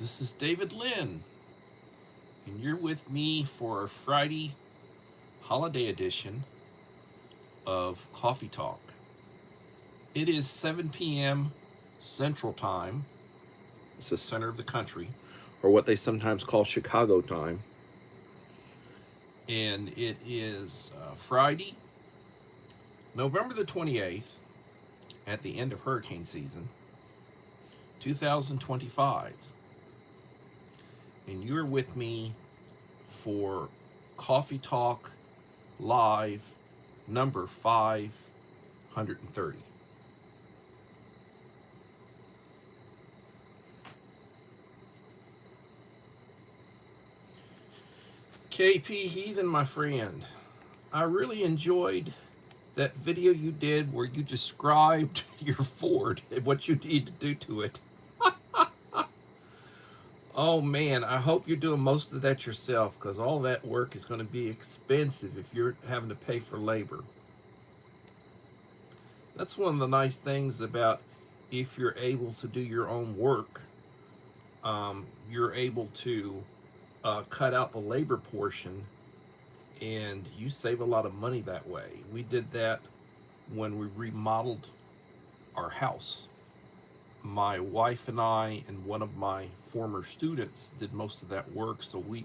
This is David Lynn, and you're with me for a Friday holiday edition of Coffee Talk. It is 7 p.m. Central Time. It's the center of the country, or what they sometimes call Chicago time. And it is Friday, November the 28th, at the end of hurricane season, 2025. And you're with me for Coffee Talk Live number 530. KP Heathen, my friend, I really enjoyed that video you did where you described your Ford and what you need to do to it. Oh man, I hope you're doing most of that yourself, because all that work is going to be expensive if you're having to pay for labor. That's one of the nice things about if you're able to do your own work. You're able to cut out the labor portion, and you save a lot of money that way. We did that when we remodeled our house. My wife and I and one of my former students did most of that work, so we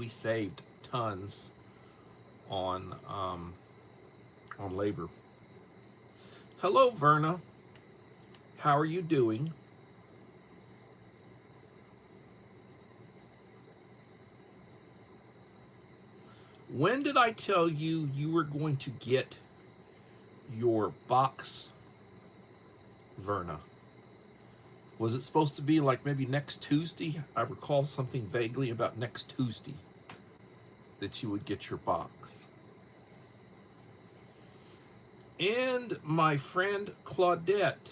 saved tons on labor. Hello, Verna. How are you doing? When did I tell you you were going to get your box, Verna? Was it supposed to be like maybe next Tuesday? I recall something vaguely about next Tuesday that you would get your box. And my friend Claudette.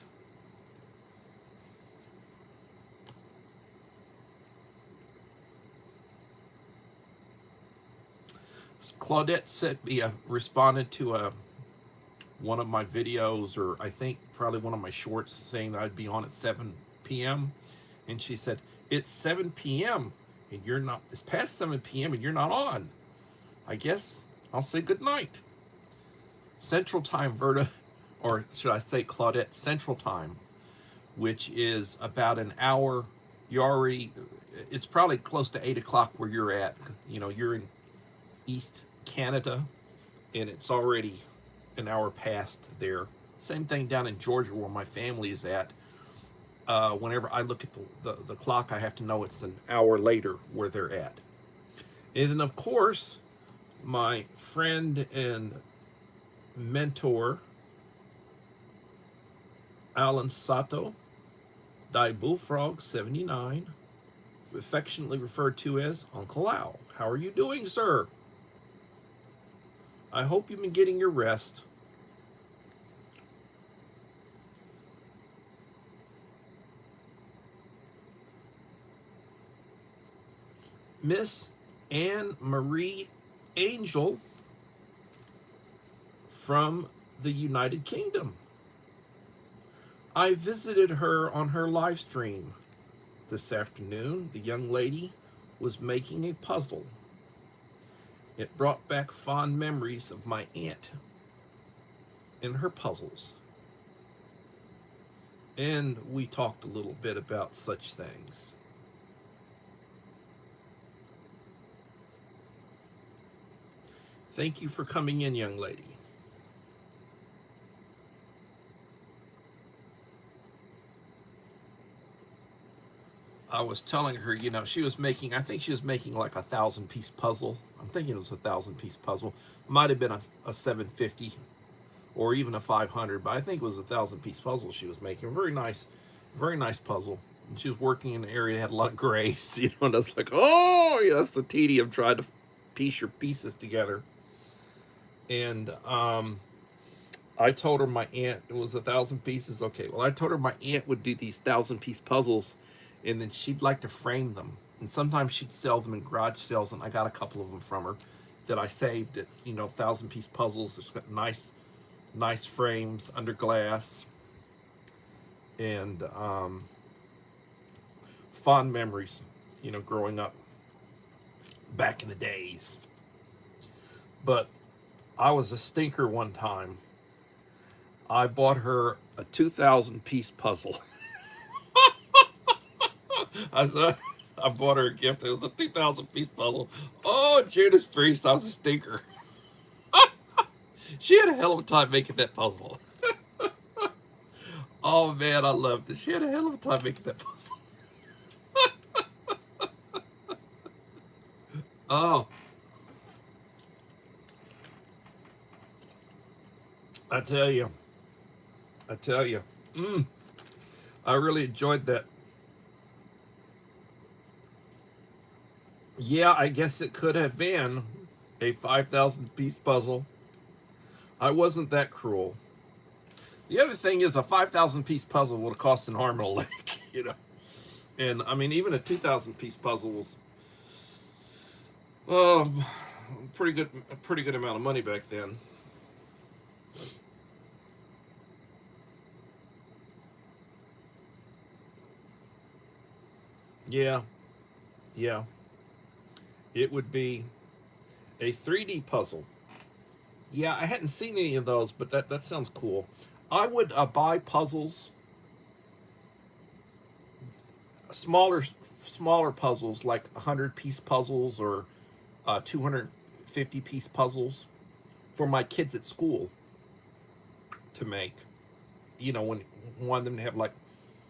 Claudette sent me responded to one of my videos, or I think probably one of my shorts, saying I'd be on at 7 p.m. And she said, it's 7 p.m. and you're not, it's past 7 p.m. and you're not on. I guess I'll say good night. Central Time, Verta, or should I say Claudette, Central Time, which is about an hour. It's probably close to 8 o'clock where you're at. You know, you're in East Canada, and it's already an hour past there. Same thing down in Georgia where my family is at. Whenever I look at the clock, I have to know it's an hour later where they're at. And then, of course, my friend and mentor, Alan Sato, Die Bullfrog 79, affectionately referred to as Uncle Al. How are you doing, sir? I hope you've been getting your rest. Miss Anne Marie Angel from the United Kingdom. I visited her on her live stream this afternoon. The young lady was making a puzzle. It brought back fond memories of my aunt and her puzzles. And we talked a little bit about such things. Thank you for coming in, young lady. I was telling her, you know, she was making, I think she was making like a 1,000-piece puzzle. I'm thinking it was a 1,000-piece puzzle. Might have been a 750 or even a 500, but I think it was a 1,000-piece puzzle she was making. Very nice puzzle. And she was working in an area that had a lot of grays, you know, and I was like, oh, yeah, that's the tedium trying to piece your pieces together. And I told her my aunt, it was 1,000 pieces. Okay, well, I told her my aunt would do these 1,000-piece puzzles, and then she'd like to frame them. And sometimes she'd sell them in garage sales, and I got a couple of them from her that I saved at, you know, 1,000-piece puzzles. It's got nice frames under glass. And fond memories, you know, growing up back in the days. But I was a stinker one time. I bought her a 2,000 piece puzzle. I said, I bought her a gift. It was a 2,000 piece puzzle. Oh, Judas Priest, I was a stinker. She had a hell of a time making that puzzle. Oh man, I loved it. She had a hell of a time making that puzzle. Oh, I tell you, I tell you, I really enjoyed that. Yeah, I guess it could have been a 5,000 piece puzzle. I wasn't that cruel. The other thing is, a 5,000 piece puzzle would have cost an arm and a leg, you know. And I mean, even a 2,000 piece puzzle was um, a pretty good amount of money back then. Yeah, yeah, it would be a 3D puzzle. Yeah, I hadn't seen any of those, but that sounds cool. I would buy puzzles, smaller smaller puzzles like 100-piece puzzles or 250-piece puzzles for my kids at school to make. You know, when want them to have like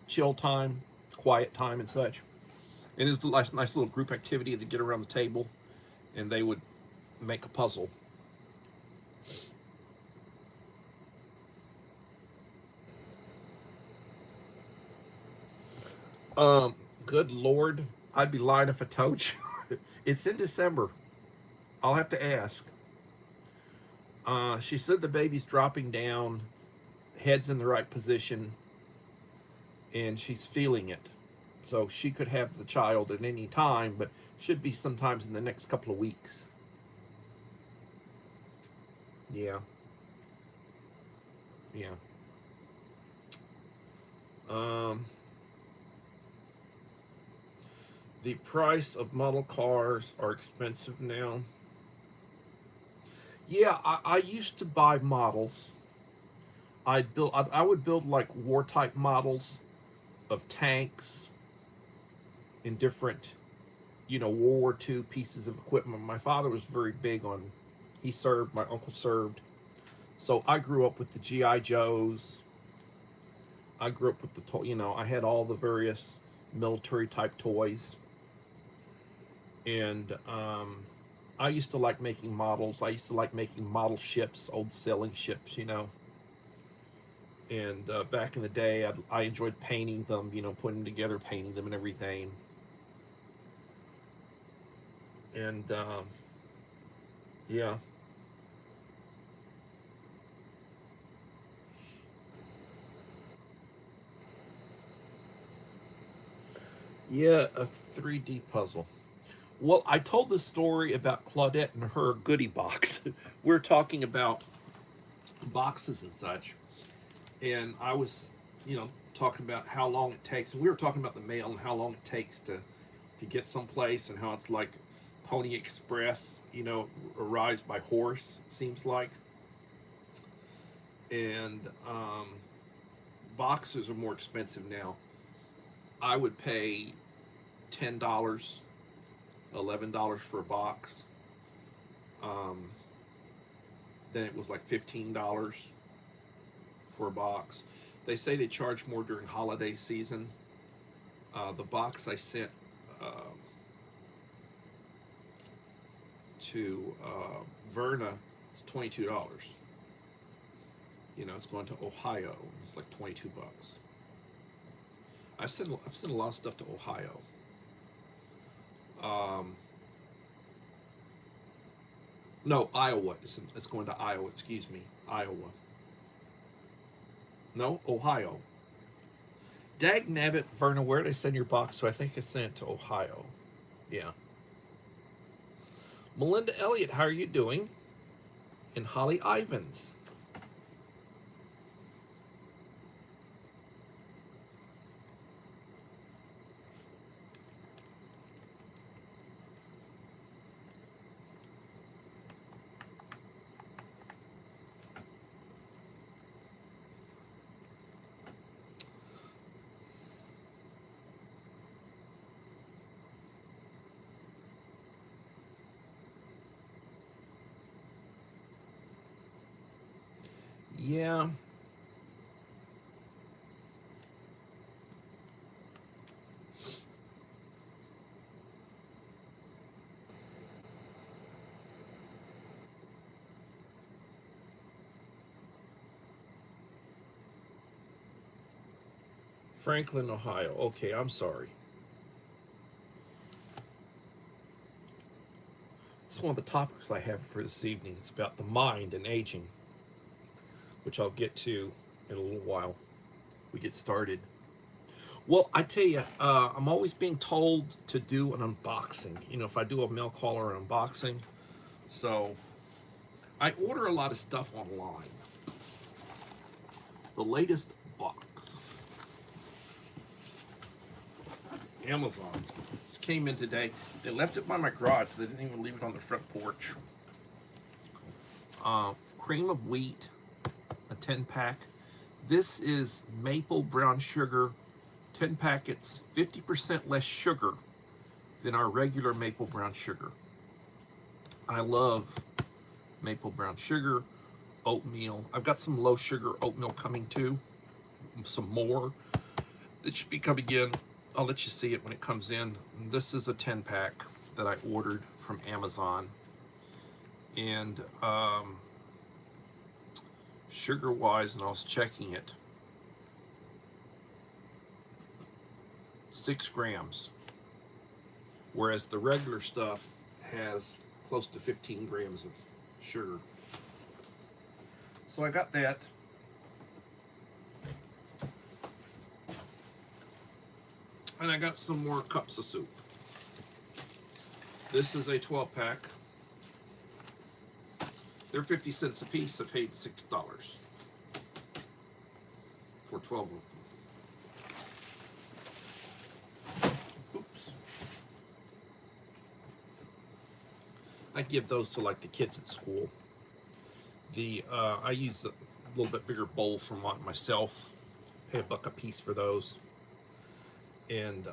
chill time, quiet time, and such. And it's a nice little group activity to get around the table, and they would make a puzzle. Good Lord, I'd be lying if I told you. It's in December. I'll have to ask. She said the baby's dropping down, head's in the right position, and she's feeling it. So she could have the child at any time, but should be sometimes in the next couple of weeks. Yeah. Yeah. Um, the price of model cars are expensive now. Yeah, I used to buy models. I would build like war type models of tanks in different, you know, World War II pieces of equipment. My father was very big on. He served. My uncle served. So I grew up with the GI Joes. I grew up with you know, I had all the various military type toys, and I used to like making models. I used to like making model ships, old sailing ships, you know. And back in the day, I enjoyed painting them, you know, putting them together, painting them and everything. And yeah, yeah, a 3D puzzle. Well, I told the story about Claudette and her goodie box. We're talking about boxes and such, and I was, you know, talking about how long it takes. And we were talking about the mail and how long it takes to get someplace, and how it's like Pony Express, you know, arrives by horse. It seems like, and boxes are more expensive now. I would pay $10, $11 for a box. Um, then it was like $15 for a box. They say they charge more during holiday season. The box I sent to Verna is $22. You know, it's going to Ohio. It's like 22 bucks. I've sent a lot of stuff to Ohio. No, Iowa. It's going to Iowa. Excuse me, Iowa. No, Ohio. Dag nabbit, Verna, where did I send your box? So I think I sent it to Ohio. Yeah. Melinda Elliott, how are you doing? And Holly Ivans. Yeah. Franklin, Ohio. Okay, I'm sorry. It's one of the topics I have for this evening. It's about the mind and aging, which I'll get to in a little while. We get started. Well, I tell you, I'm always being told to do an unboxing. You know, if I do a mail call or an unboxing. So I order a lot of stuff online. The latest box, Amazon. This came in today. They left it by my garage. They didn't even leave it on the front porch. Cream of wheat, a 10-pack. This is maple brown sugar, 10 packets, 50% less sugar than our regular maple brown sugar. I love maple brown sugar, oatmeal. I've got some low sugar oatmeal coming too, some more. It should be coming in. I'll let you see it when it comes in. This is a 10-pack that I ordered from Amazon. And sugar-wise, and I was checking it, 6 grams. Whereas the regular stuff has close to 15 grams of sugar. So I got that. And I got some more cups of soup. This is a 12-pack. They're 50 cents a piece. I paid $6 for 12 of them. Oops. I give those to like the kids at school. I use a little bit bigger bowl for myself. Pay $1 a piece for those. And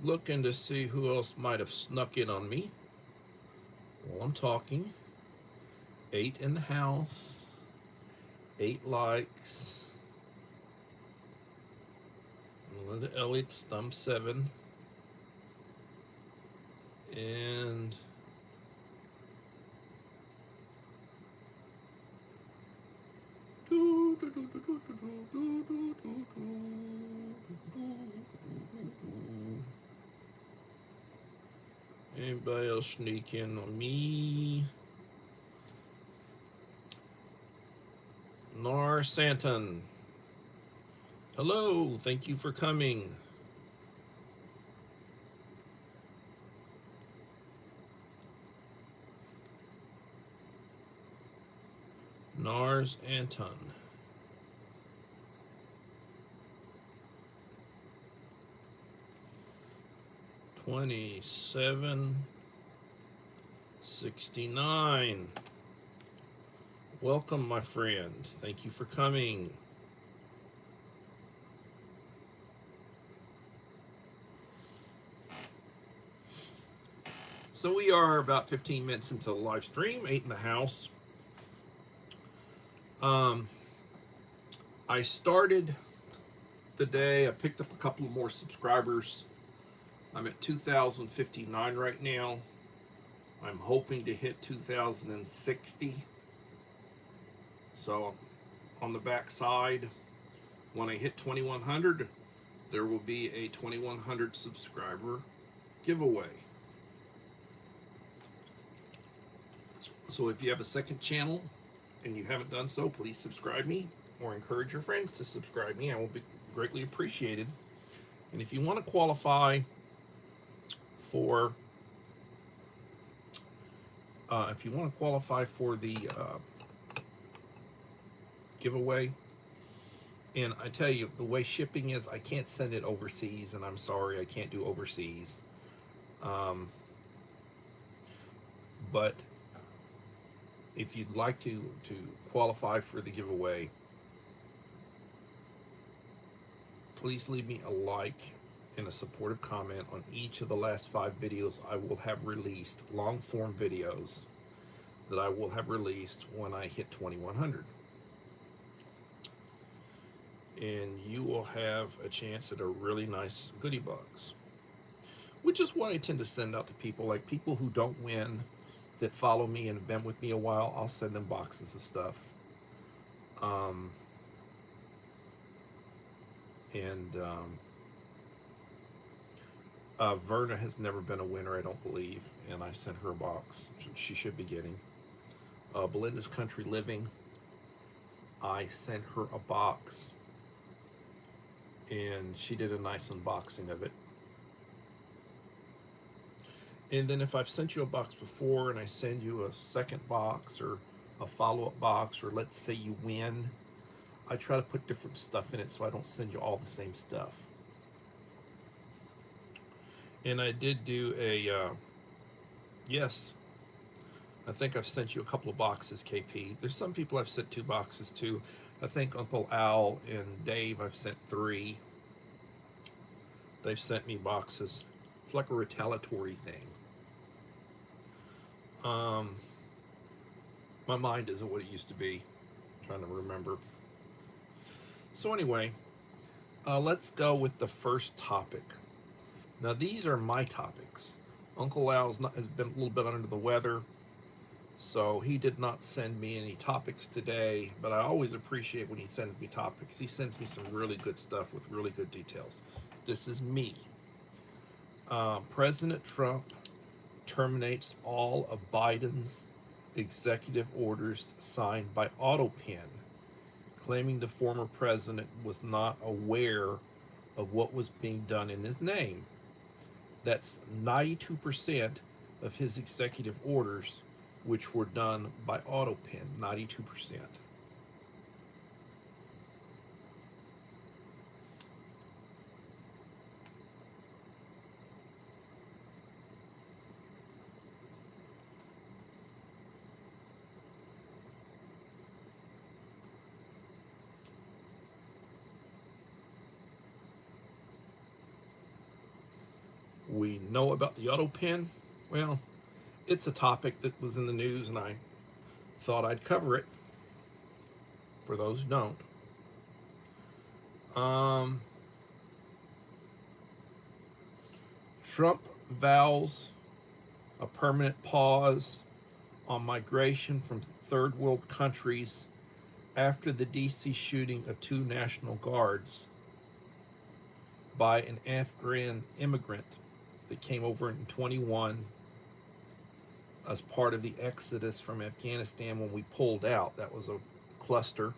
looking to see who else might have snuck in on me while I'm talking. 8 in the house, 8 likes. Linda Elliott's thumb 7. And anybody else sneak in on me? Nar Santon. Hello, thank you for coming. Nars Anton. $27.69. Welcome, my friend. Thank you for coming. So we are about 15 minutes into the live stream, 8 in the house. I started the day, I picked up a couple more subscribers. I'm at 2,059 right now. I'm hoping to hit 2,060. So on the back side, when I hit 2,100, there will be a 2,100 subscriber giveaway. So if you have a second channel and you haven't done so, please subscribe me or encourage your friends to subscribe me. I will be greatly appreciated. And if you want to qualify for the giveaway, and I tell you, the way shipping is, I can't send it overseas, and I'm sorry, I can't do overseas. But if you'd like to qualify for the giveaway, please leave me a like and a supportive comment on each of the last 5 videos I will have released, long form videos that I will have released when I hit 2100. And you will have a chance at a really nice goodie box, which is what I tend to send out to people, like people who don't win, that follow me and have been with me a while. I'll send them boxes of stuff. Verna has never been a winner, I don't believe, and I sent her a box. She should be getting. Belinda's Country Living, I sent her a box, and she did a nice unboxing of it. And then if I've sent you a box before and I send you a second box or a follow-up box, or let's say you win, I try to put different stuff in it so I don't send you all the same stuff. And I did do a, yes, I think I've sent you a couple of boxes, KP. There's some people I've sent 2 boxes to. I think Uncle Al and Dave, I've sent 3. They've sent me boxes. It's like a retaliatory thing. My mind isn't what it used to be. I'm trying to remember. So anyway, let's go with the first topic. Now these are my topics. Uncle Al's has been a little bit under the weather, so he did not send me any topics today, but I always appreciate when he sends me topics. He sends me some really good stuff with really good details. This is me. President Trump terminates all of Biden's executive orders signed by AutoPen, claiming the former president was not aware of what was being done in his name. That's 92% of his executive orders, which were done by AutoPen, 92%. We know about the AutoPen. Well, it's a topic that was in the news, and I thought I'd cover it for those who don't. Trump vows a permanent pause on migration from third world countries after the DC shooting of 2 National Guards by an Afghan immigrant that came over in 21 as part of the exodus from Afghanistan when we pulled out. That was a cluster.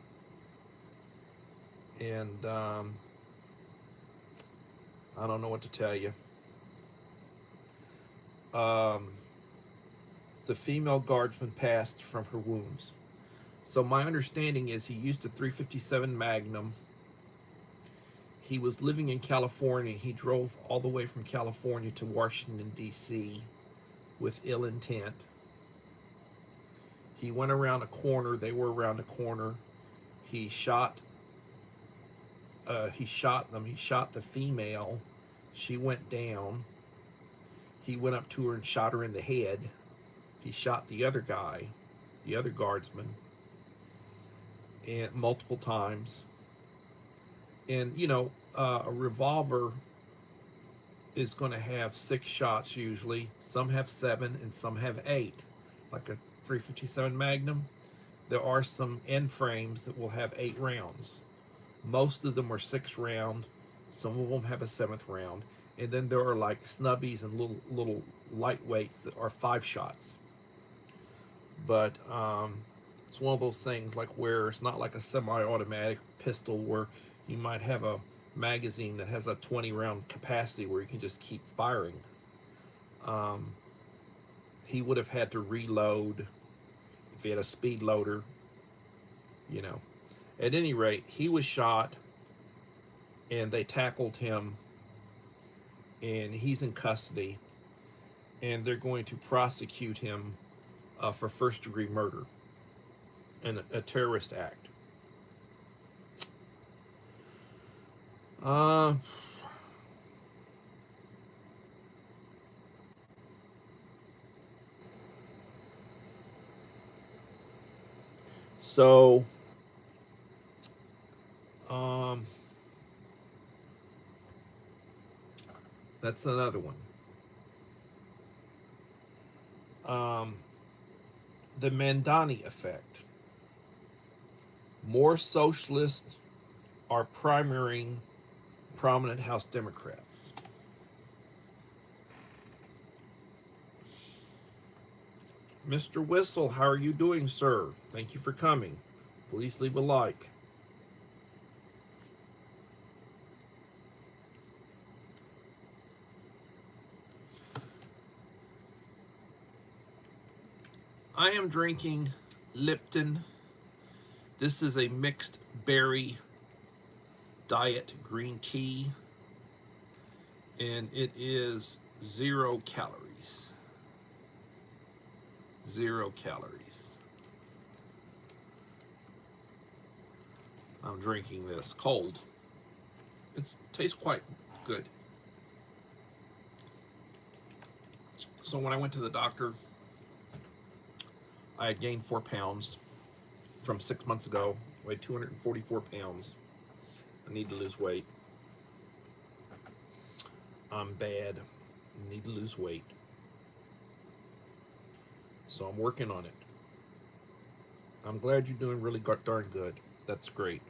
And I don't know what to tell you. The female guardsman passed from her wounds. So my understanding is he used a .357 Magnum. He was living in California. He drove all the way from California to Washington, D.C. with ill intent. He went around a corner. They were around a corner. He shot them. He shot the female. She went down. He went up to her and shot her in the head. He shot the other guy, the other guardsman, and multiple times. And, you know, a revolver is going to have 6 shots usually. Some have 7 and some have 8, like a .357 Magnum. There are some end frames that will have 8 rounds. Most of them are 6 round. Some of them have a 7th round. And then there are like snubbies and little lightweights that are 5 shots. But it's one of those things like where it's not like a semi-automatic pistol where you might have a magazine that has a 20 round capacity where you can just keep firing. He would have had to reload if he had a speed loader, you know. At any rate, he was shot and they tackled him, and he's in custody, and they're going to prosecute him for first-degree murder. a terrorist act. So that's another one. The Mandani effect. More socialists are primarying prominent House Democrats. Mr. Whistle, how are you doing, sir? Thank you for coming. Please leave a like. I am drinking Lipton. This is a mixed berry diet green tea, and it is 0 calories. 0 calories. I'm drinking this cold. It tastes quite good. So when I went to the doctor, I had gained 4 pounds from 6 months ago. Weighed 244 pounds. I need to lose weight. I'm bad. I need to lose weight. So I'm working on it. I'm glad you're doing really darn good. That's great.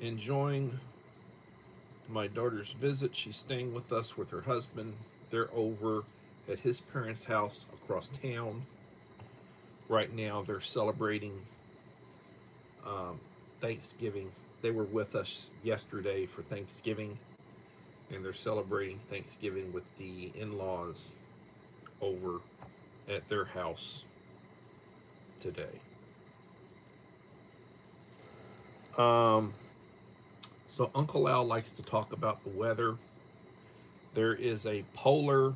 Enjoying my daughter's visit. She's staying with us with her husband. They're over at his parents' house across town. Right now they're celebrating Thanksgiving. They were with us yesterday for Thanksgiving, and they're celebrating Thanksgiving with the in-laws over at their house today. So Uncle Al likes to talk about the weather. There is a polar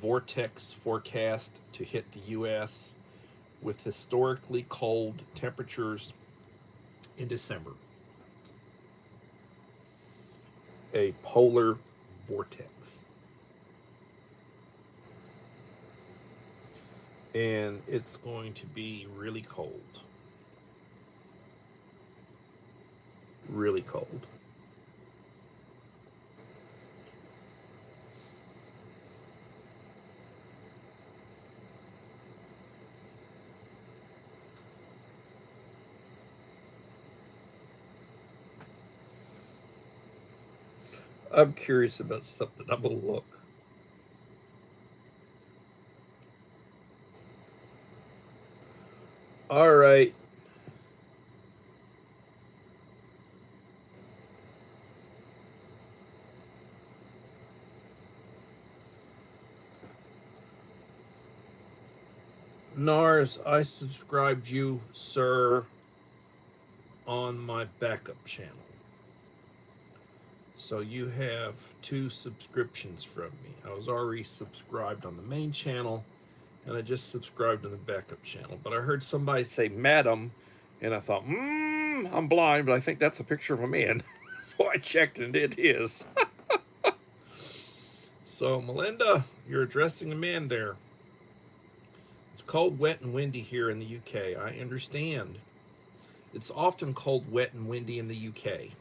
vortex forecast to hit the U.S. with historically cold temperatures in December. A polar vortex. And it's going to be really cold. Really cold. I'm curious about something. I'm gonna look. All right. Nars, I subscribed you, sir, on my backup channel. So you have 2 subscriptions from me. I was already subscribed on the main channel, and I just subscribed on the backup channel. But I heard somebody say madam, and I thought, I'm blind, but I think that's a picture of a man. So I checked, and it is. So, Melinda, you're addressing a man there. It's cold, wet, and windy here in the UK. I understand. It's often cold, wet, and windy in the UK.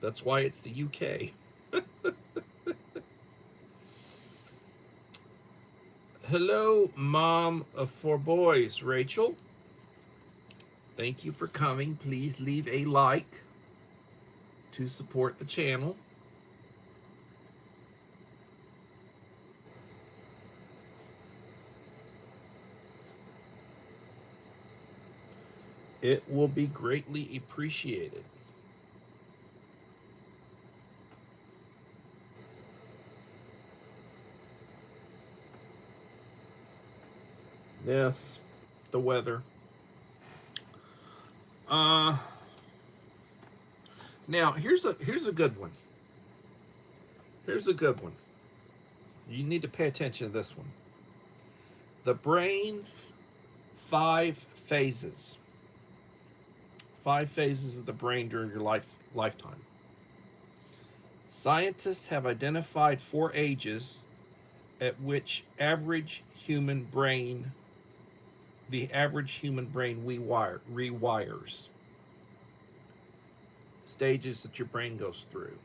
That's why it's the UK. Hello, Mom of 4 boys, Rachel. Thank you for coming. Please leave a like to support the channel. It will be greatly appreciated. Yes, the weather. Now here's a good one. Here's a good one. You need to pay attention to this one. The brain's 5 phases. 5 phases of the brain during your lifetime. Scientists have identified 4 ages at which the average human brain rewires. Stages that your brain goes through.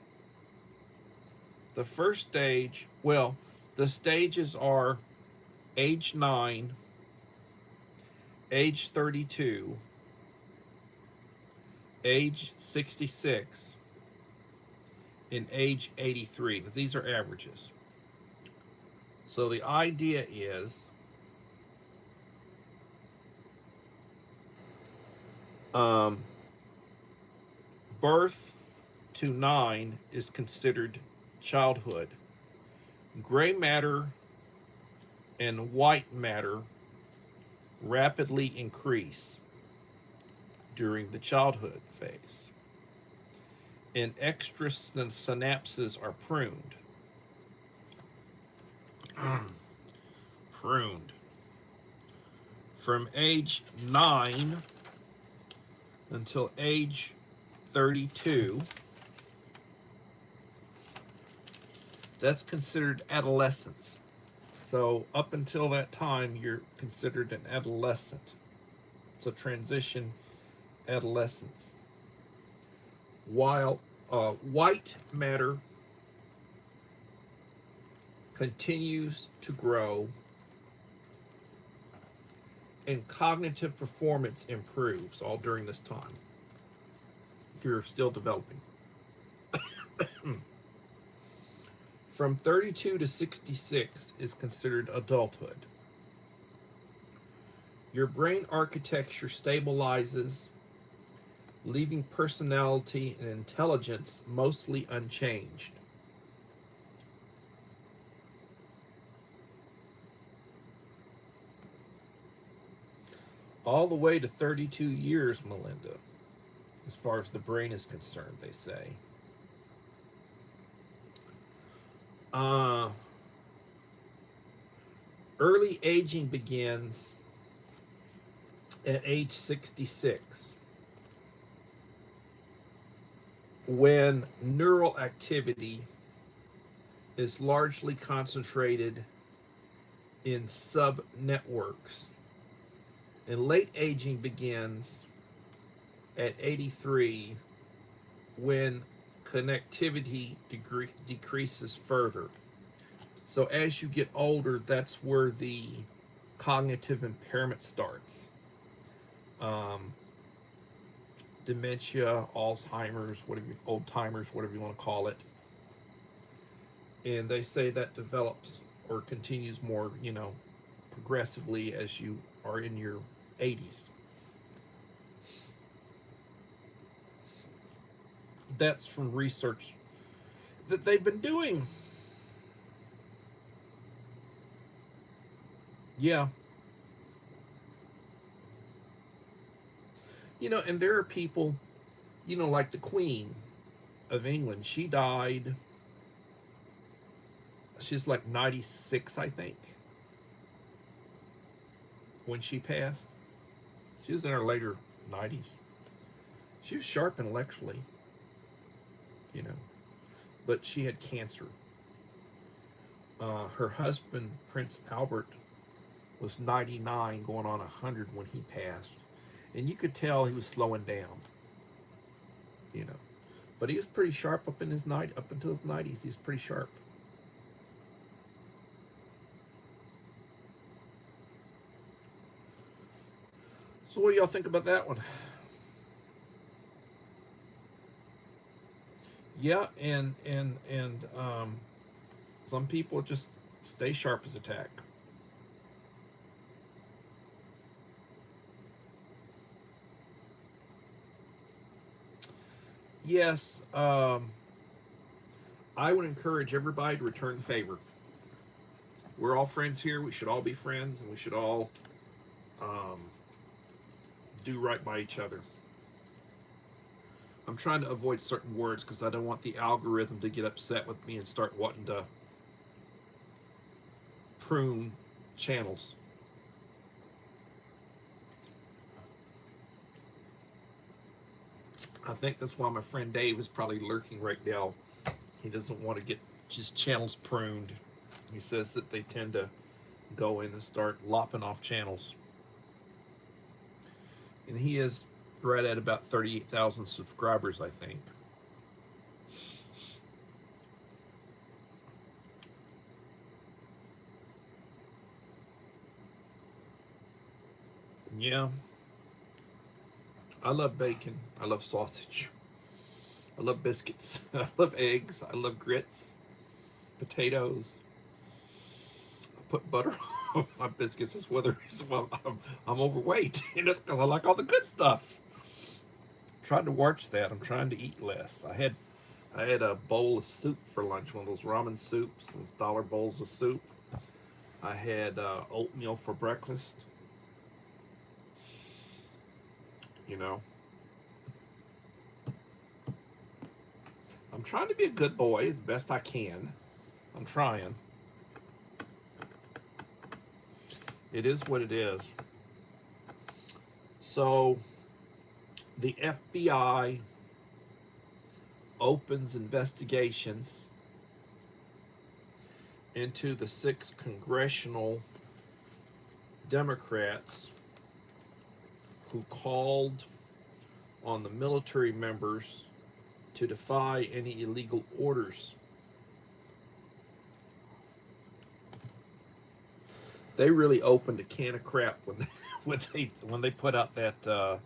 The first stage, well, the stages are age 9, age 32, age 66, and age 83. Now, these are averages. So the idea is birth to 9 is considered childhood. Gray matter and white matter rapidly increase during the childhood phase, and extra synapses are pruned. Pruned. From age 9 until age 32, that's considered adolescence. So up until that time, you're considered an adolescent. So transition adolescence. While white matter continues to grow and cognitive performance improves all during this time. You're still developing. From 32 to 66 is considered adulthood. Your brain architecture stabilizes, leaving personality and intelligence mostly unchanged. All the way to 32 years, Melinda, as far as the brain is concerned, they say. Early aging begins at age 66, when neural activity is largely concentrated in subnetworks. And late aging begins at 83, when connectivity decreases further. So as you get older, that's where the cognitive impairment starts. Dementia, Alzheimer's, old timers, whatever you want to call it. And they say that develops or continues more, progressively as you are in your 80s. That's from research that they've been doing. Yeah. And there are people, like the Queen of England. She died, she's like 96, I think, when she passed. She was in her later 90s. She was sharp intellectually, but she had cancer. Her husband, Prince Albert, was 99 going on 100 when he passed. And you could tell he was slowing down, But he was pretty sharp up until his 90s. He was pretty sharp. So what do y'all think about that one? Yeah, and some people just stay sharp as a tack. Yes, I would encourage everybody to return the favor. We're all friends here. We should all be friends, and we should all do right by each other. I'm trying to avoid certain words because I don't want the algorithm to get upset with me and start wanting to prune channels. I think that's why my friend Dave is probably lurking right now. He doesn't want to get his channels pruned. He says that they tend to go in and start lopping off channels. And he is right at about 38,000 subscribers, I think. Yeah. I love bacon. I love sausage. I love biscuits. I love eggs. I love grits, potatoes. I put butter on my biscuits. It's whether I'm overweight. And it's because I like all the good stuff. Tried to watch that. I'm trying to eat less. I had a bowl of soup for lunch, one of those ramen soups, those dollar bowls of soup. I had oatmeal for breakfast. You know, I'm trying to be a good boy as best I can. I'm trying. It is what it is. So, the FBI opens investigations into the 6 congressional Democrats who called on the military members to defy any illegal orders. They really opened a can of crap when they put out that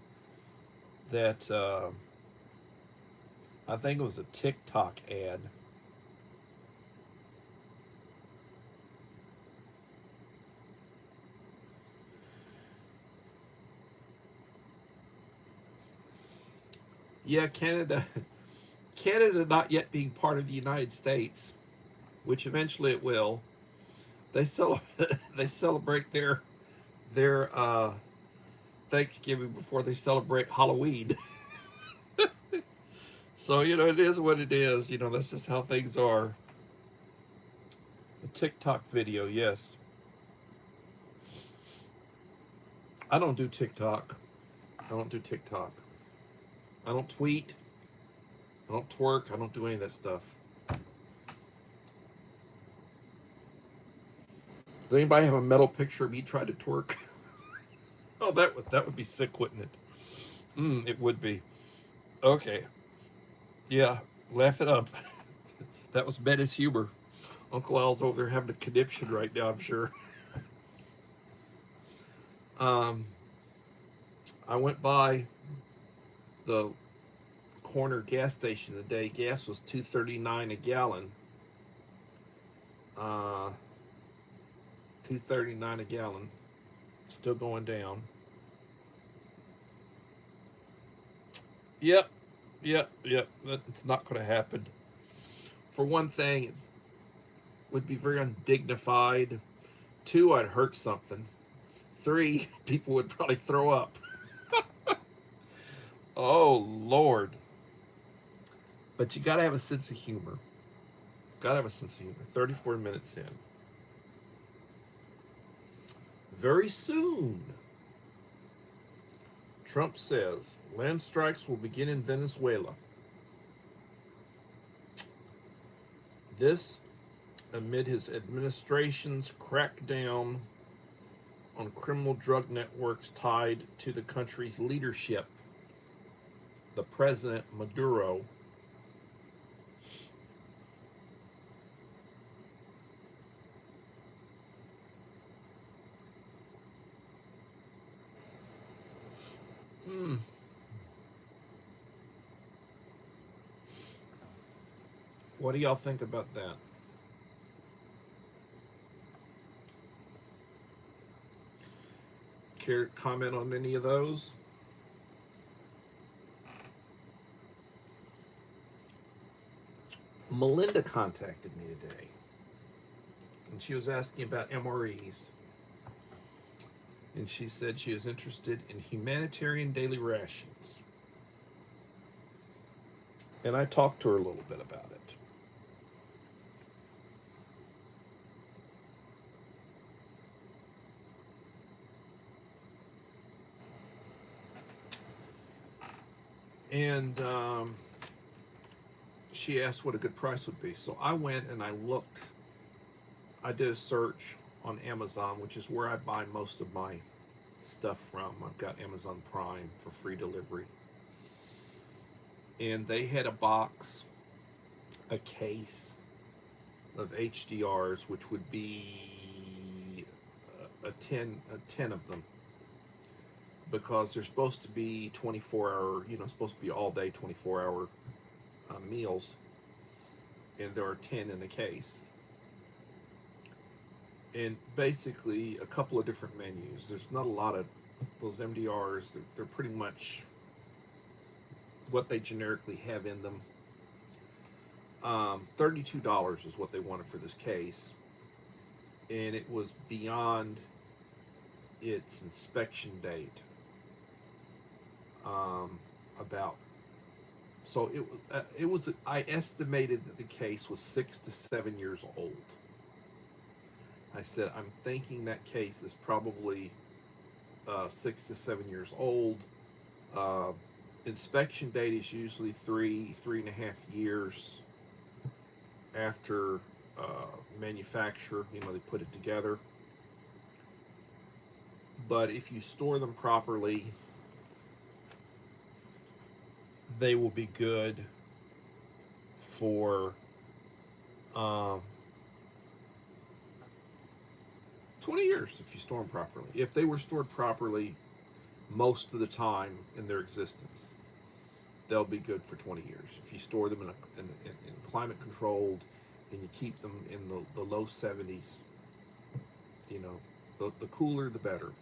I think it was a TikTok ad. Yeah, Canada not yet being part of the United States, which eventually it will. They celebrate their Thanksgiving before they celebrate Halloween. So, it is what it is. That's just how things are. A TikTok video, yes. I don't do TikTok. I don't do TikTok. I don't tweet. I don't twerk. I don't do any of that stuff. Does anybody have a metal picture of me trying to twerk? Oh, that would be sick, wouldn't it? It would be. Okay. Yeah, laugh it up. That was Betty's humor. Uncle Al's over there having a conniption right now, I'm sure. I went by the corner gas station today. Gas was $2.39 a gallon. $2.39 a gallon. Still going down. Yep. It's not going to happen. For one thing, it would be very undignified. 2, I'd hurt something. 3, people would probably throw up. Oh, Lord. But you got to have a sense of humor. Got to have a sense of humor. 34 minutes in. Very soon, Trump says land strikes will begin in Venezuela. This amid his administration's crackdown on criminal drug networks tied to the country's leadership, the President Maduro. What do y'all think about that? Care to comment on any of those? Melinda contacted me today, and she was asking about MREs. And she said she is interested in humanitarian daily rations. And I talked to her a little bit about it. And she asked what a good price would be. So I went and I looked. I did a search on Amazon, which is where I buy most of my stuff from. I've got Amazon Prime for free delivery. And they had a box, a case of HDRs, which would be a 10 of them, because they're supposed to be 24-hour, supposed to be all day 24-hour meals, and there are 10 in the case. And basically a couple of different menus. There's not a lot of those MDRs. They're pretty much what they generically have in them. $32 is what they wanted for this case, and it was beyond its inspection date. I estimated that the case was 6 to 7 years old. I said, I'm thinking that case is probably 6 to 7 years old. Inspection date is usually 3.5 years after manufacture. They put it together. But if you store them properly, they will be good for 20 years if you store them properly. If they were stored properly most of the time in their existence, they'll be good for 20 years. If you store them in climate controlled and you keep them in the low 70s, the cooler the better.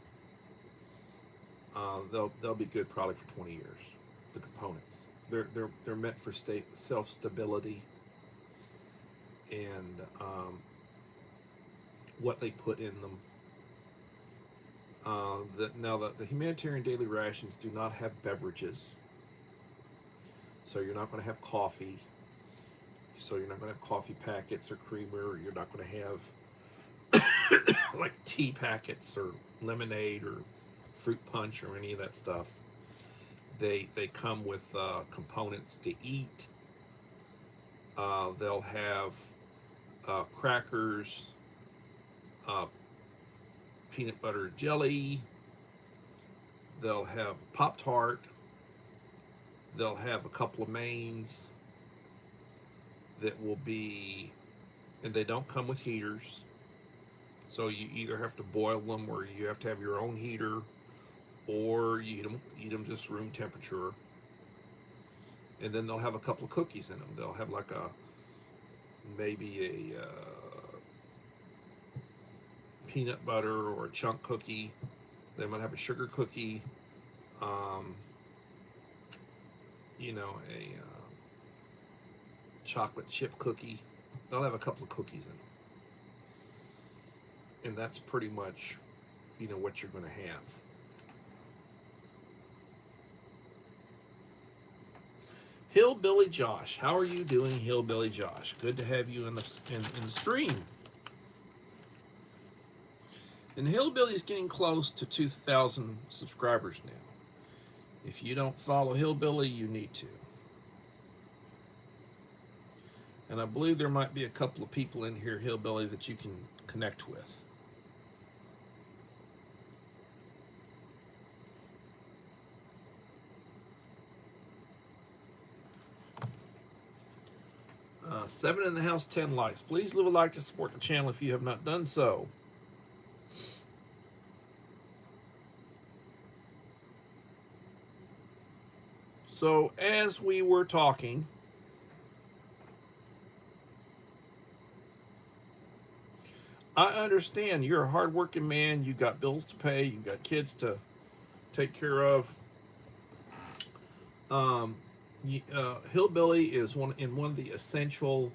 They'll be good probably for 20 years. The components, they're meant for self-stability, and what they put in them. The humanitarian daily rations do not have beverages, so you're not going to have coffee. So you're not going to have coffee packets or creamer. You're not going to have like tea packets or lemonade or fruit punch or any of that stuff. They come with components to eat. They'll have crackers, peanut butter jelly. They'll have Pop-Tart. They'll have a couple of mains that will be, and they don't come with heaters. So you either have to boil them, or you have to have your own heater, or you eat them just room temperature. And then they'll have a couple of cookies in them. They'll have like maybe a peanut butter or a chunk cookie. They might have a sugar cookie, a chocolate chip cookie. They'll have a couple of cookies in them. And that's pretty much, what you're going to have. Hillbilly Josh, how are you doing, Hillbilly Josh? Good to have you in the stream. And Hillbilly is getting close to 2,000 subscribers now. If you don't follow Hillbilly, you need to. And I believe there might be a couple of people in here, Hillbilly, that you can connect with. Seven in the house, 10 likes. Please leave a like to support the channel if you have not done so. So as we were talking, I understand you're a hardworking man. You got bills to pay. You got kids to take care of. Hillbilly is one of the essential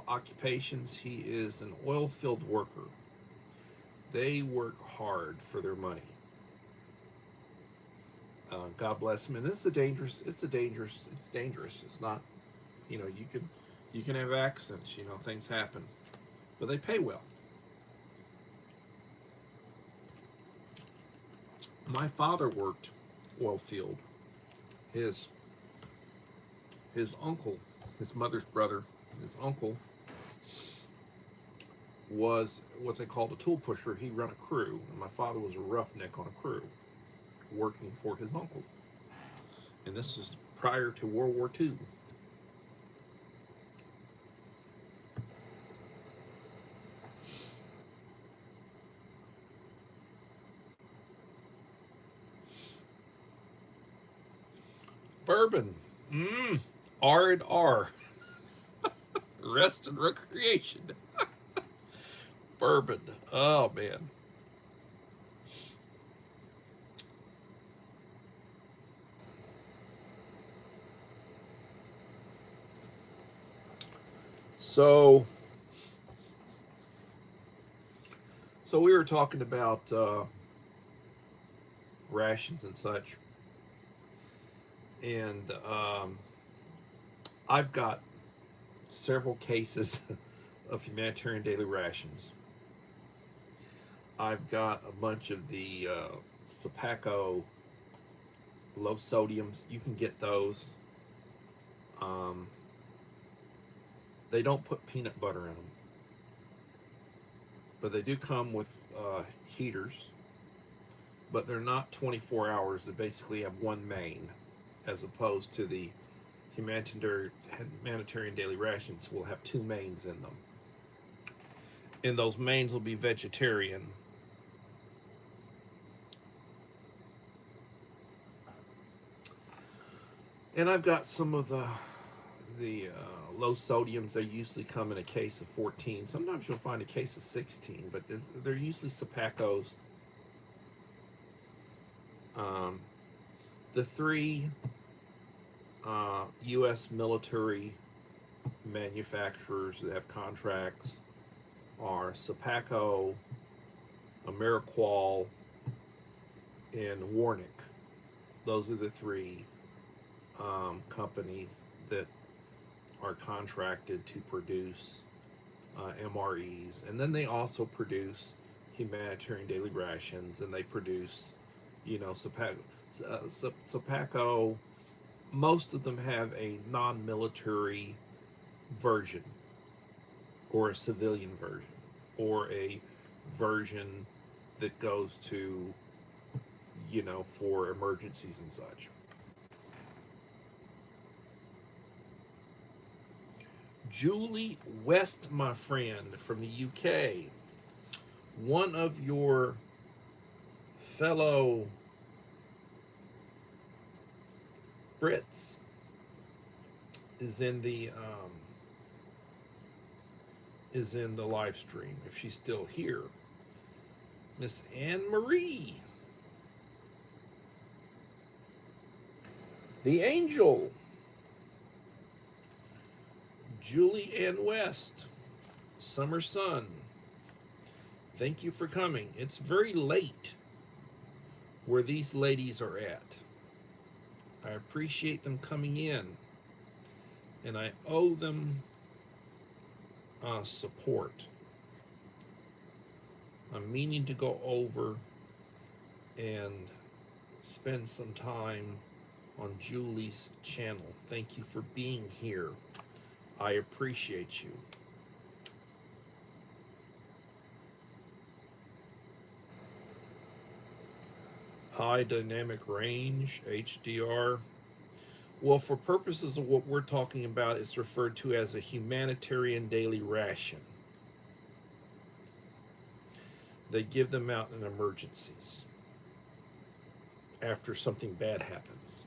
occupations. He is an oil field worker. They work hard for their money. God bless him. And it's dangerous. It's dangerous. It's not, you can have accidents, things happen, but they pay well. My father worked oil field. His uncle, his mother's brother, his uncle was what they called a tool pusher. He ran a crew, and my father was a roughneck on a crew, working for his uncle. And this is prior to World War II. Bourbon, R and R, rest and recreation. Bourbon, oh man. So we were talking about rations and such, and I've got several cases of humanitarian daily rations. I've got a bunch of the Sapaco low sodiums. You can get those. They don't put peanut butter in them, but they do come with heaters, but they're not 24 hours. They basically have one main, as opposed to the humanitarian daily rations will have two mains in them. And those mains will be vegetarian. And I've got some of the low sodiums. They usually come in a case of 14. Sometimes you'll find a case of 16, but they're usually Sapacos. The three U.S. military manufacturers that have contracts are Sapaco, Ameriqual, and Warnick. Those are the three companies that are contracted to produce MREs. And then they also produce humanitarian daily rations, and they produce, Sapaco. Most of them have a non-military version, or a civilian version, or a version that goes to, for emergencies and such. Julie West, my friend, from the UK, one of your fellow Brits, is in the live stream, if she's still here. Miss Anne Marie, the Angel, Julie Ann West, Summer Sun, thank you for coming. It's very late where these ladies are at. I appreciate them coming in, and I owe them support. I'm meaning to go over and spend some time on Julie's channel. Thank you for being here. I appreciate you. High dynamic range, HDR. Well, for purposes of what we're talking about, it's referred to as a humanitarian daily ration. They give them out in emergencies after something bad happens.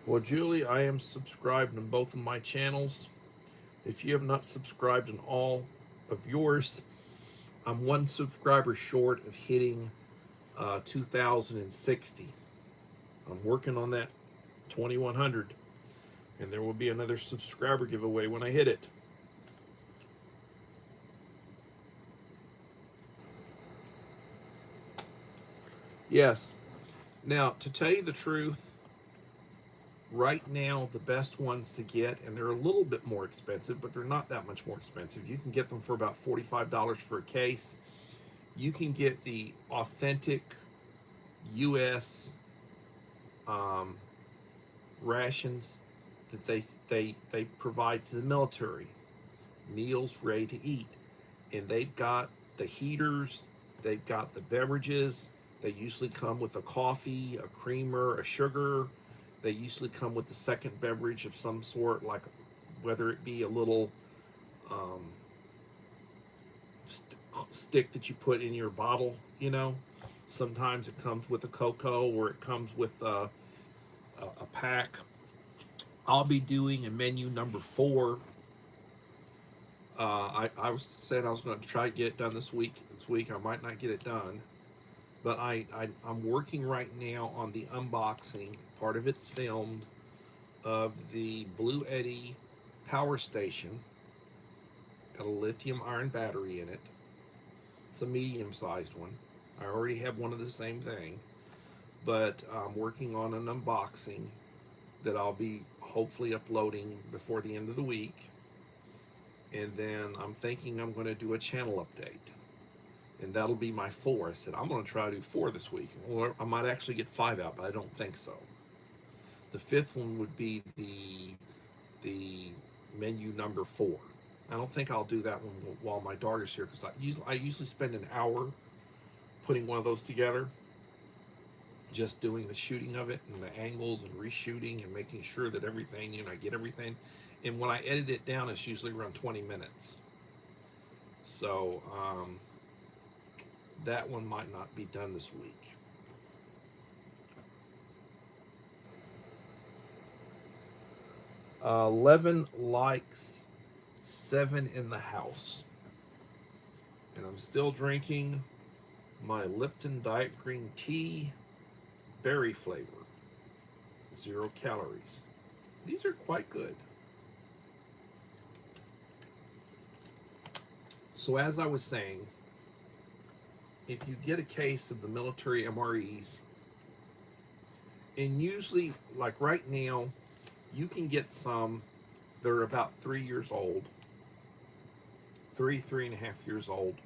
Well, Julie, I am subscribed on both of my channels. If you have not subscribed on all of yours, I'm one subscriber short of hitting 2,060. I'm working on that 2,100, and there will be another subscriber giveaway when I hit it. Yes, Now, to tell you the truth, right now, the best ones to get, and they're a little bit more expensive, but they're not that much more expensive. You can get them for about $45 for a case. You can get the authentic U.S. Um, rations that they provide to the military, meals ready to eat, and they've got the heaters, they've got the beverages. They usually come with a coffee, a creamer, a sugar. They usually come with the second beverage of some sort, like whether it be a little um, stick that you put in your bottle, you know. Sometimes it comes with a cocoa, or it comes with a pack. I'll be doing a menu number 4. I was saying I was going to try to get it done this week. I might not get it done, but I'm working right now on the unboxing. Part of it's filmed, of the Blue Eddy power station. Got a lithium iron battery in it. It's a medium-sized one. I already have one of the same thing, but I'm working on an unboxing that I'll be hopefully uploading before the end of the week. And then I'm thinking I'm going to do a channel update, and that'll be my 4. I said I'm going to try to do 4 this week, or I might actually get 5 out, but I don't think so. The 5th one would be the menu number 4. I don't think I'll do that one while my daughter's here, because I usually spend an hour putting one of those together, just doing the shooting of it and the angles and reshooting and making sure that everything, you know, I get everything. And when I edit it down, it's usually around 20 minutes. So that one might not be done this week. Uh, 11 likes, 7 in the house. And I'm still drinking my Lipton Diet Green Tea, berry flavor, 0 calories. These are quite good. So as I was saying, if you get a case of the military MREs, and usually, like right now, you can get some that are about 3 years old, 3.5 years old,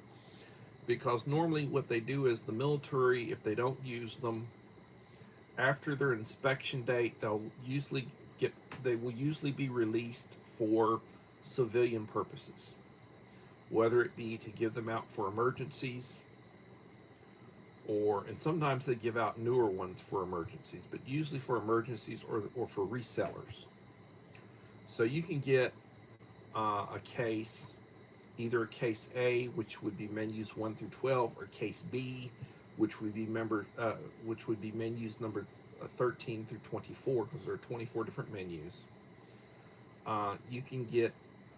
because normally what they do is the military, if they don't use them, after their inspection date, they will usually be released for civilian purposes, whether it be to give them out for emergencies, and sometimes they give out newer ones for emergencies, but usually for emergencies or for resellers. So you can get a case, either case A, which would be menus 1 through 12, or case B, which would be menus number 13 through 24, because there are 24 different menus. You can get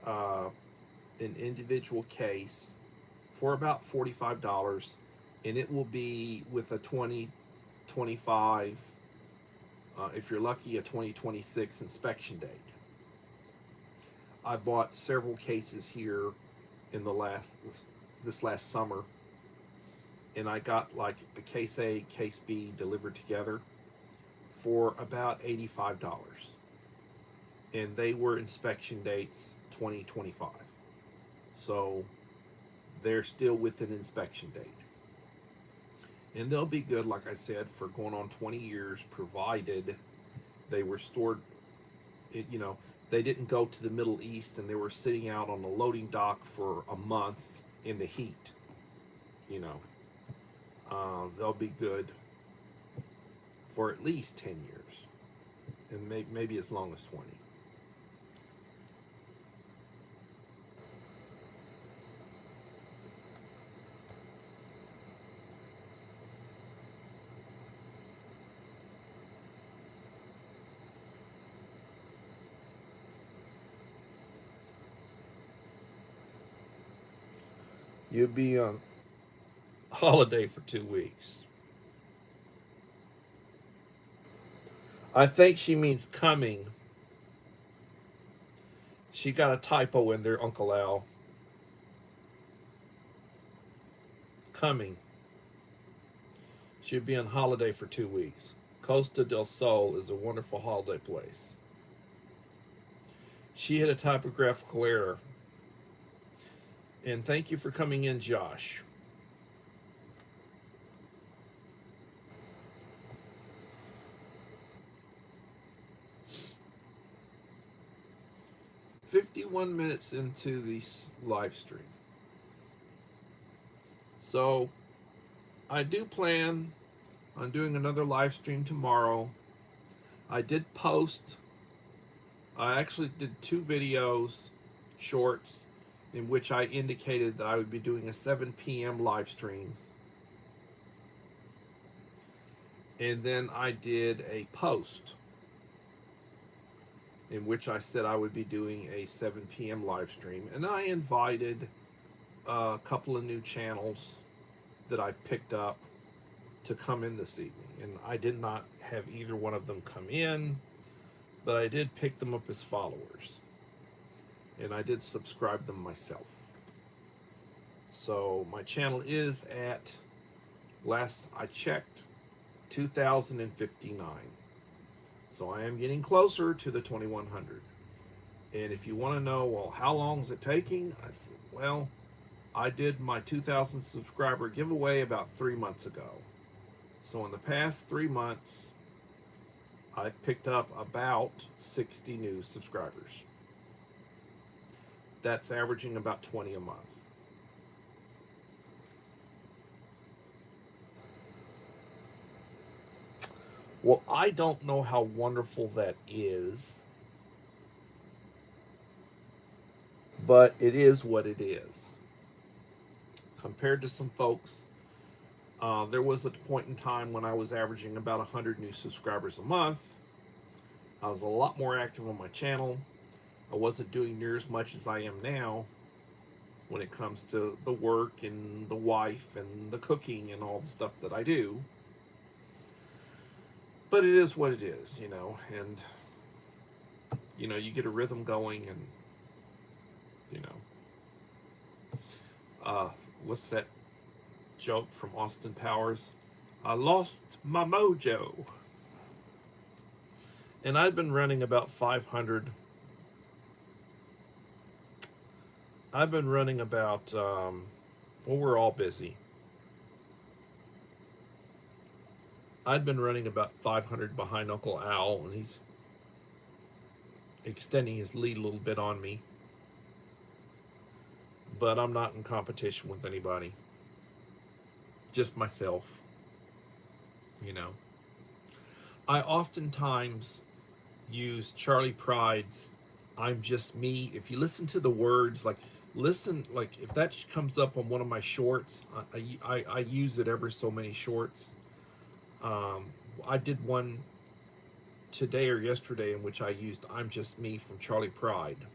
an individual case for about $45, and it will be with a 2025, if you're lucky, a 2026 inspection date. I bought several cases here in this last summer, and I got like the case A, case B delivered together for about $85, and they were inspection dates 2025, so they're still within inspection date, and they'll be good, like I said, for going on 20 years, provided they were stored, you know, they didn't go to the Middle East and they were sitting out on the loading dock for a month in the heat. You know, they'll be good for at least 10 years, and maybe as long as 20. You'll be on holiday for 2 weeks. I think she means coming. She got a typo in there, Uncle Al. Coming. She'll be on holiday for 2 weeks. Costa del Sol is a wonderful holiday place. She had a typographical error. And thank you for coming in, Josh. "51 minutes into the live stream. So I do plan on doing another live stream tomorrow. I did post, I actually did 2 videos, shorts, in which I indicated that I would be doing a 7 p.m. live stream. And then I did a post in which I said I would be doing a 7 p.m. live stream. And I invited a couple of new channels that I've picked up to come in this evening. And I did not have either one of them come in, but I did pick them up as followers. And I did subscribe them myself. So my channel is at, last I checked, 2,059. So I am getting closer to the 2,100. And if you want to know, well, how long is it taking? I said, well, I did my 2,000 subscriber giveaway about 3 months ago. So in the past 3 months, I've picked up about 60 new subscribers. That's averaging about 20 a month. Well, I don't know how wonderful that is, but it is what it is. Compared to some folks, there was a point in time when I was averaging about 100 new subscribers a month. I was a lot more active on my channel. I wasn't doing near as much as I am now when it comes to the work and the wife and the cooking and all the stuff that I do. But it is what it is, you know, and, you know, you get a rhythm going and, you know, what's that joke from Austin Powers? I lost my mojo. And I've been running about 500. I've been running about, well, we're all busy. I'd been running about 500 behind Uncle Al, and he's extending his lead a little bit on me. But I'm not in competition with anybody. Just myself. You know. I oftentimes use Charlie Pride's "I'm Just Me." If you listen to the words, like if that comes up on one of my shorts, I use it ever so many shorts. I did one today or yesterday in which I used "I'm Just Me" from Charlie Pride.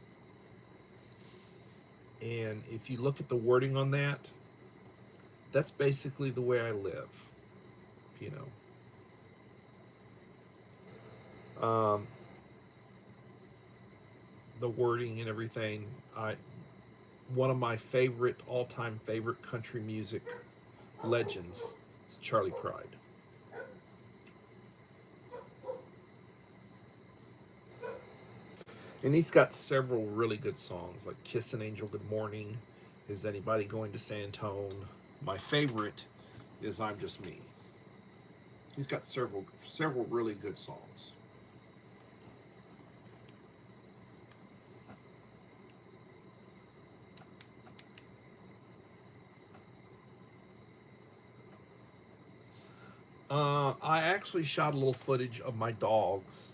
And if you look at the wording on that, that's basically the way I live, you know. The wording and everything, one of my favorite, all-time favorite country music legends is Charlie Pride. And he's got several really good songs, like "Kiss an Angel Good Morning," "Is Anybody Going to San Antone?" My favorite is "I'm Just Me." He's got several really good songs. I actually shot a little footage of my dogs,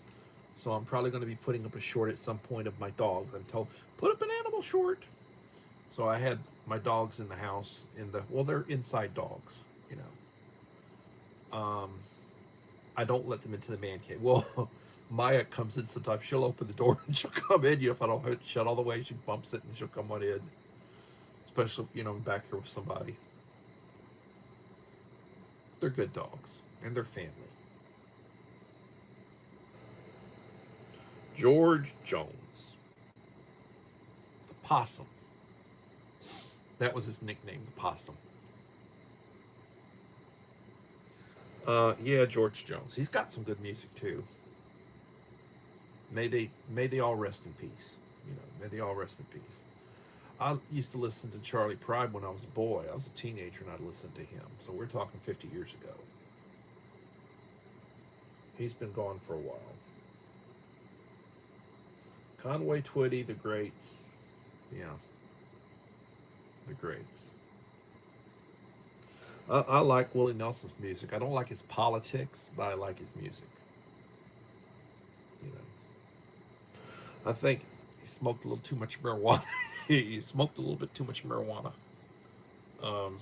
so I'm probably going to be putting up a short at some point of my dogs. I'm told, put up an animal short. So I had my dogs in the house, well, they're inside dogs, you know. I don't let them into the man cave. Well, Maya comes in sometimes. She'll open the door and she'll come in. You know, if I don't have it shut all the way, she bumps it and she'll come on in. Especially if, you know, I'm back here with somebody. They're good dogs, and they're family. George Jones. The Possum. That was his nickname, the Possum. Yeah, George Jones. He's got some good music too. May they all rest in peace. You know, may they all rest in peace. I used to listen to Charlie Pride when I was a boy. I was a teenager and I'd listen to him. So we're talking 50 years ago. He's been gone for a while. Conway Twitty, the greats. Yeah, the greats. I like Willie Nelson's music. I don't like his politics, but I like his music. You know, I think he smoked a little too much marijuana. He smoked a little bit too much marijuana. Um,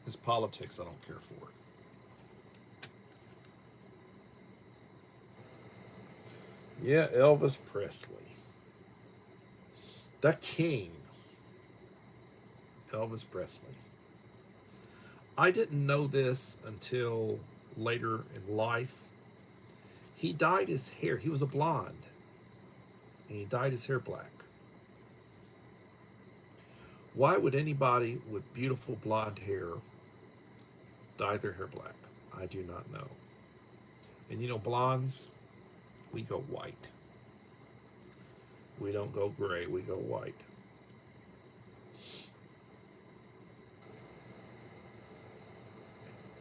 his politics, I don't care for. Yeah, Elvis Presley, the king, Elvis Presley. I didn't know this until later in life. He dyed his hair. He was a blonde, and he dyed his hair black. Why would anybody with beautiful blonde hair dye their hair black? I do not know. And you know, blondes, we go white. We don't go gray, we go white.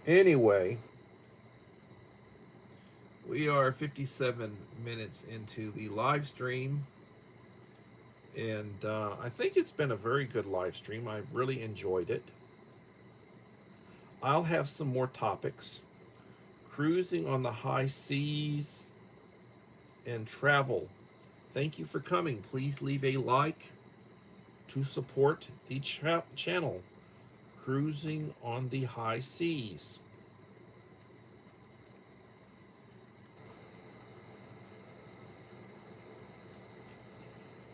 Anyway, we are 57 minutes into the live stream, and I think it's been a very good live stream. I've really enjoyed it. I'll have some more topics. Cruising on the high seas and travel. Thank you for coming. Please leave a like to support the channel. Cruising on the high seas.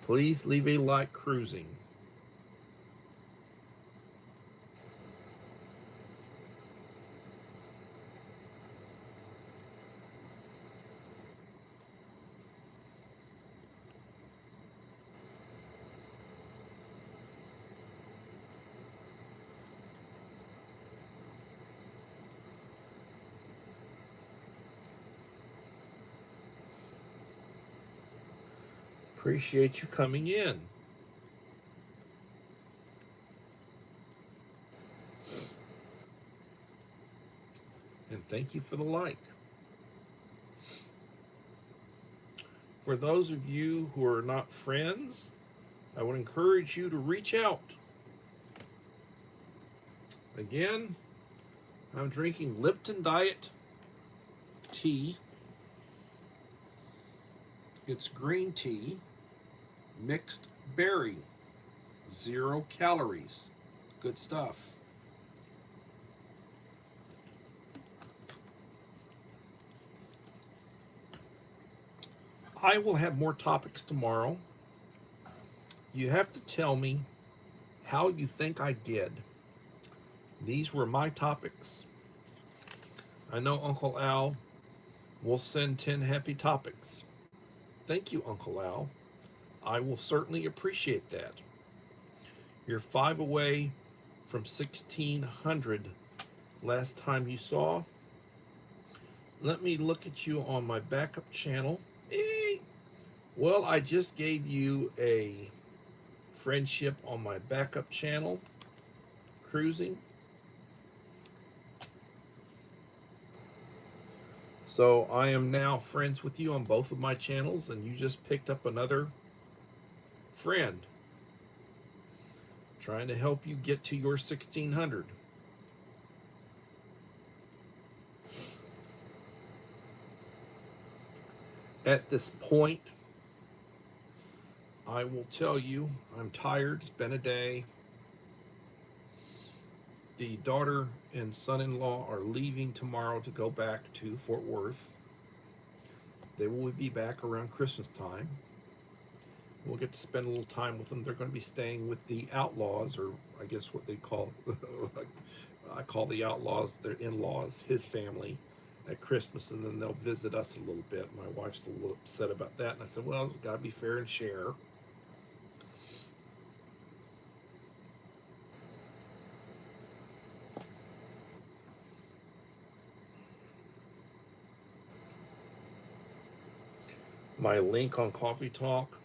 Please leave a like. Cruising. Appreciate you coming in. And thank you for the like. For those of you who are not friends, I would encourage you to reach out. Again, I'm drinking Lipton Diet tea. It's green tea, mixed berry, 0 calories. Good stuff. I will have more topics tomorrow. You have to tell me how you think I did. These were my topics. I know Uncle Al will send 10 happy topics. Thank you, Uncle Al. I will certainly appreciate that. You're 5 away from 1,600 last time you saw. Let me look at you on my backup channel. Well, I just gave you a friendship on my backup channel, Cruising. So I am now friends with you on both of my channels, and you just picked up another friend. Trying to help you get to your 1,600. At this point, I will tell you, I'm tired. It's been a day. The daughter and son-in-law are leaving tomorrow to go back to Fort Worth. They will be back around Christmas time. We'll get to spend a little time with them. They're going to be staying with the Outlaws, or I guess what they call, I call the Outlaws their in-laws, his family, at Christmas, and then they'll visit us a little bit. My wife's a little upset about that, and I said, well, got to be fair and share. My link on Coffee Talk.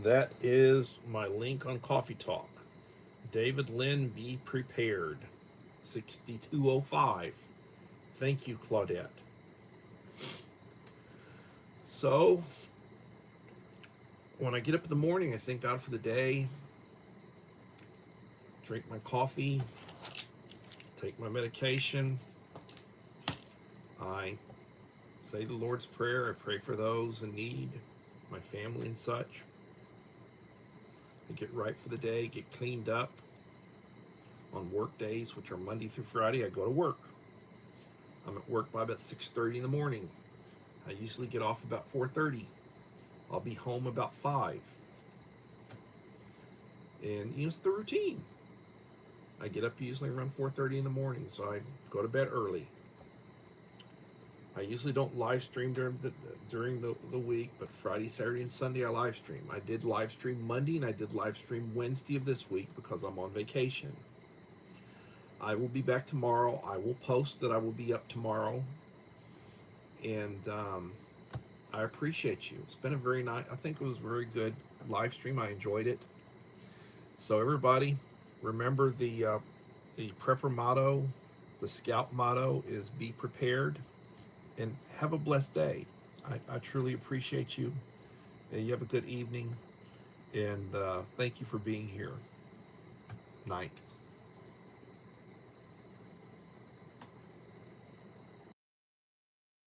That is my link on Coffee Talk. David Lynn, be prepared. 6205. Thank you, Claudette. So, when I get up in the morning, I thank God for the day, drink my coffee, take my medication. I say the Lord's Prayer. I pray for those in need, my family and such. I get right for the day, get cleaned up. On work days, which are Monday through Friday, I go to work. I'm at work by about 6:30 in the morning. I usually get off about 4:30. I'll be home about 5. And it's the routine. I get up usually around 4:30 in the morning, so I go to bed early. I usually don't live stream during the week, but Friday, Saturday, and Sunday I live stream. I did live stream Monday and I did live stream Wednesday of this week because I'm on vacation. I will be back tomorrow. I will post that I will be up tomorrow. And I appreciate you. It's been a very nice, I think it was a very good live stream. I enjoyed it. So everybody, remember the prepper motto, the scout motto is be prepared, and have a blessed day. I truly appreciate you. And you have a good evening, and thank you for being here. Night.